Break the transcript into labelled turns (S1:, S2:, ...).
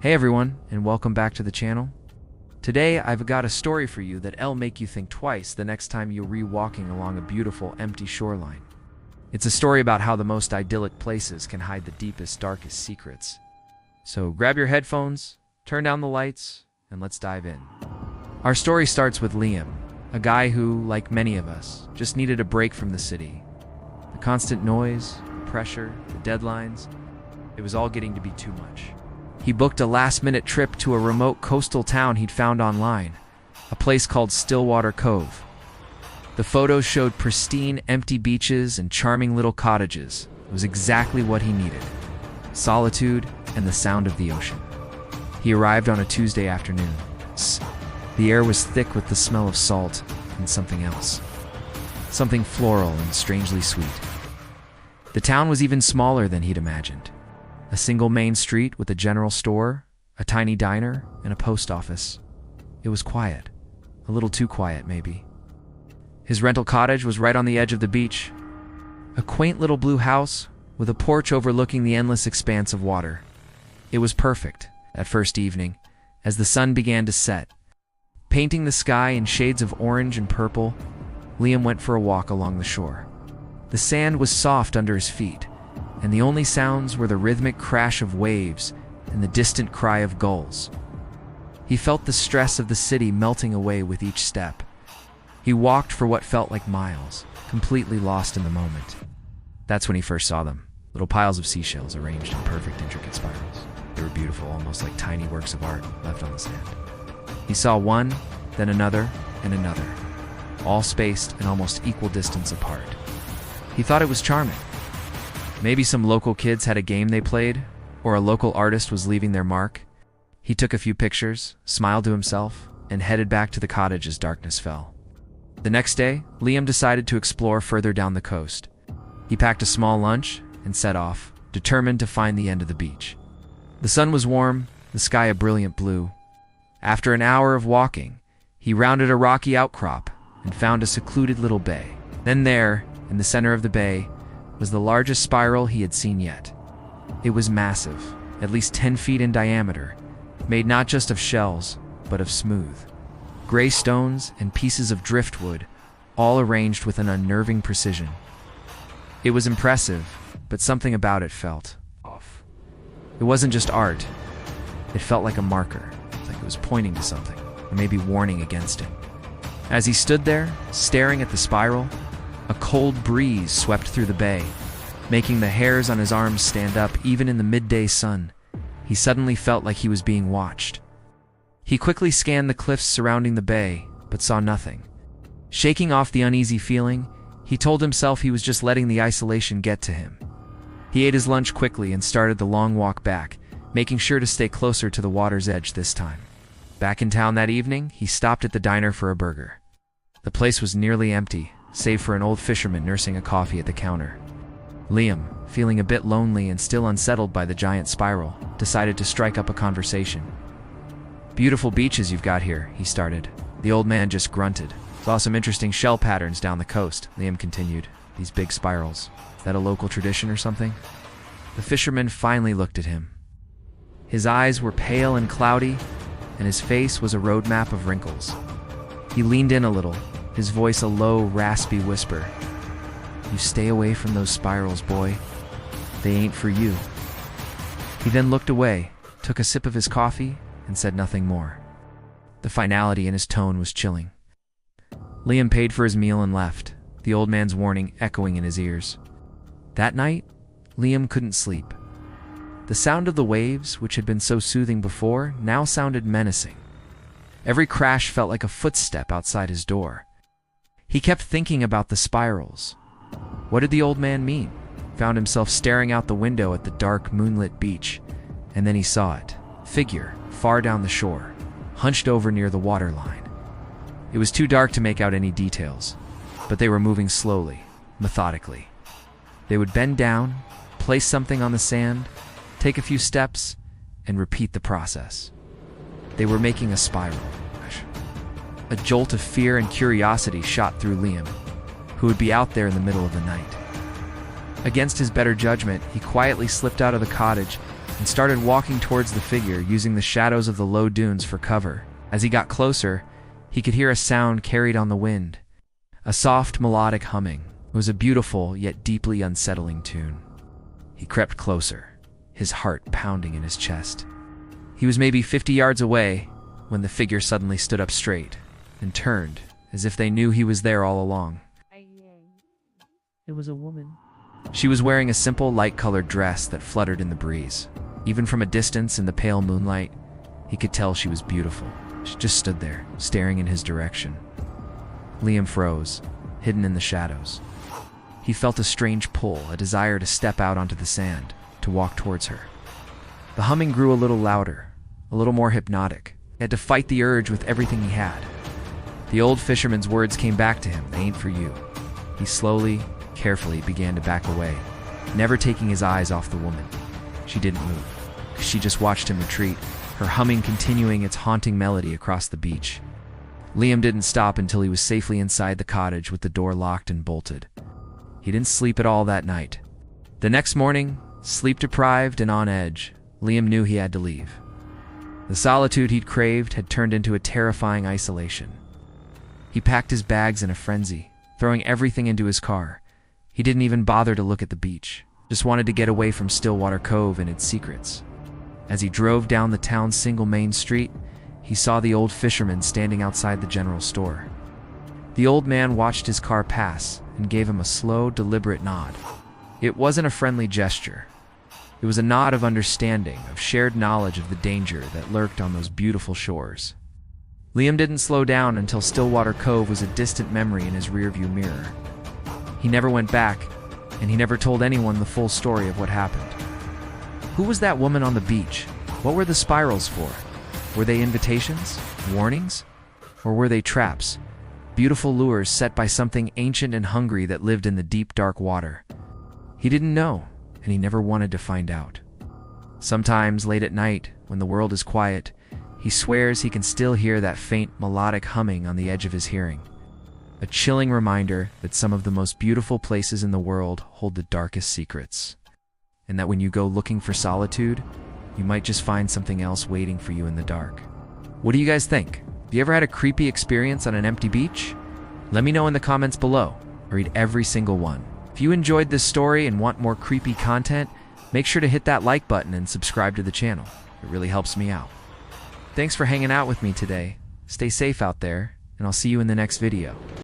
S1: Hey everyone, and welcome back to the channel. Today I've got a story for you that'll make you think twice the next time you're walking along a beautiful, empty shoreline. It's a story about how the most idyllic places can hide the deepest, darkest secrets. So grab your headphones, turn down the lights, and let's dive in. Our story starts with Liam, a guy who, like many of us, just needed a break from the city. The constant noise, the pressure, the deadlines, it was all getting to be too much. He booked a last-minute trip to a remote coastal town he'd found online, a place called Stillwater Cove. The photos showed pristine, empty beaches and charming little cottages. It was exactly what he needed: solitude and the sound of the ocean. He arrived on a Tuesday afternoon. The air was thick with the smell of salt and something else. Something floral and strangely sweet. The town was even smaller than he'd imagined. A single main street with a general store, a tiny diner, and a post office. It was quiet. A little too quiet, maybe. His rental cottage was right on the edge of the beach. A quaint little blue house with a porch overlooking the endless expanse of water. It was perfect, that first evening, as the sun began to set. Painting the sky in shades of orange and purple, Liam went for a walk along the shore. The sand was soft under his feet, and the only sounds were the rhythmic crash of waves and the distant cry of gulls. He felt the stress of the city melting away with each step. He walked for what felt like miles, completely lost in the moment. That's when he first saw them, little piles of seashells arranged in perfect, intricate spirals. They were beautiful, almost like tiny works of art left on the sand. He saw one, then another, and another, all spaced an almost equal distance apart. He thought it was charming. Maybe some local kids had a game they played, or a local artist was leaving their mark. He took a few pictures, smiled to himself, and headed back to the cottage as darkness fell. The next day, Liam decided to explore further down the coast. He packed a small lunch and set off, determined to find the end of the beach. The sun was warm, the sky a brilliant blue. After an hour of walking, he rounded a rocky outcrop and found a secluded little bay. Then there, in the center of the bay, was the largest spiral he had seen yet. It was massive, at least 10 feet in diameter, made not just of shells, but of smooth, gray stones and pieces of driftwood, all arranged with an unnerving precision. It was impressive, but something about it felt off. It wasn't just art. It felt like a marker, like it was pointing to something, or maybe warning against him. As he stood there, staring at the spiral, a cold breeze swept through the bay, making the hairs on his arms stand up even in the midday sun. He suddenly felt like he was being watched. He quickly scanned the cliffs surrounding the bay, but saw nothing. Shaking off the uneasy feeling, he told himself he was just letting the isolation get to him. He ate his lunch quickly and started the long walk back, making sure to stay closer to the water's edge this time. Back in town that evening, he stopped at the diner for a burger. The place was nearly empty, save for an old fisherman nursing a coffee at the counter. Liam, feeling a bit lonely and still unsettled by the giant spiral, decided to strike up a conversation. "Beautiful beaches you've got here," he started. The old man just grunted. "Saw some interesting shell patterns down the coast," Liam continued. "These big spirals. Is that a local tradition or something?" The fisherman finally looked at him. His eyes were pale and cloudy, and his face was a roadmap of wrinkles. He leaned in a little, his voice a low, raspy whisper. "You stay away from those spirals, boy. They ain't for you." He then looked away, took a sip of his coffee, and said nothing more. The finality in his tone was chilling. Liam paid for his meal and left, the old man's warning echoing in his ears. That night, Liam couldn't sleep. The sound of the waves, which had been so soothing before, now sounded menacing. Every crash felt like a footstep outside his door. He kept thinking about the spirals. What did the old man mean? Found himself staring out the window at the dark, moonlit beach, and then he saw it. Figure, far down the shore, hunched over near the waterline. It was too dark to make out any details, but they were moving slowly, methodically. They would bend down, place something on the sand, take a few steps, and repeat the process. They were making a spiral. A jolt of fear and curiosity shot through Liam, who would be out there in the middle of the night. Against his better judgment, he quietly slipped out of the cottage and started walking towards the figure, using the shadows of the low dunes for cover. As he got closer, he could hear a sound carried on the wind, a soft melodic humming. It was a beautiful yet deeply unsettling tune. He crept closer, his heart pounding in his chest. He was maybe 50 yards away when the figure suddenly stood up straight and turned, as if they knew he was there all along.
S2: It was a woman.
S1: She was wearing a simple light-colored dress that fluttered in the breeze. Even from a distance in the pale moonlight, he could tell she was beautiful. She just stood there, staring in his direction. Liam froze, hidden in the shadows. He felt a strange pull, a desire to step out onto the sand, to walk towards her. The humming grew a little louder, a little more hypnotic. He had to fight the urge with everything he had. The old fisherman's words came back to him, "They ain't for you." He slowly, carefully began to back away, never taking his eyes off the woman. She didn't move. She just watched him retreat, her humming continuing its haunting melody across the beach. Liam didn't stop until he was safely inside the cottage with the door locked and bolted. He didn't sleep at all that night. The next morning, sleep-deprived and on edge, Liam knew he had to leave. The solitude he'd craved had turned into a terrifying isolation. He packed his bags in a frenzy, throwing everything into his car. He didn't even bother to look at the beach, just wanted to get away from Stillwater Cove and its secrets. As he drove down the town's single main street, he saw the old fisherman standing outside the general store. The old man watched his car pass and gave him a slow, deliberate nod. It wasn't a friendly gesture. It was a nod of understanding, of shared knowledge of the danger that lurked on those beautiful shores. Liam didn't slow down until Stillwater Cove was a distant memory in his rearview mirror. He never went back, and he never told anyone the full story of what happened. Who was that woman on the beach? What were the spirals for? Were they invitations? Warnings? Or were they traps? Beautiful lures set by something ancient and hungry that lived in the deep, dark water. He didn't know, and he never wanted to find out. Sometimes, late at night, when the world is quiet, he swears he can still hear that faint, melodic humming on the edge of his hearing. A chilling reminder that some of the most beautiful places in the world hold the darkest secrets. And that when you go looking for solitude, you might just find something else waiting for you in the dark. What do you guys think? Have you ever had a creepy experience on an empty beach? Let me know in the comments below. I read every single one. If you enjoyed this story and want more creepy content, make sure to hit that like button and subscribe to the channel. It really helps me out. Thanks for hanging out with me today. Stay safe out there, and I'll see you in the next video.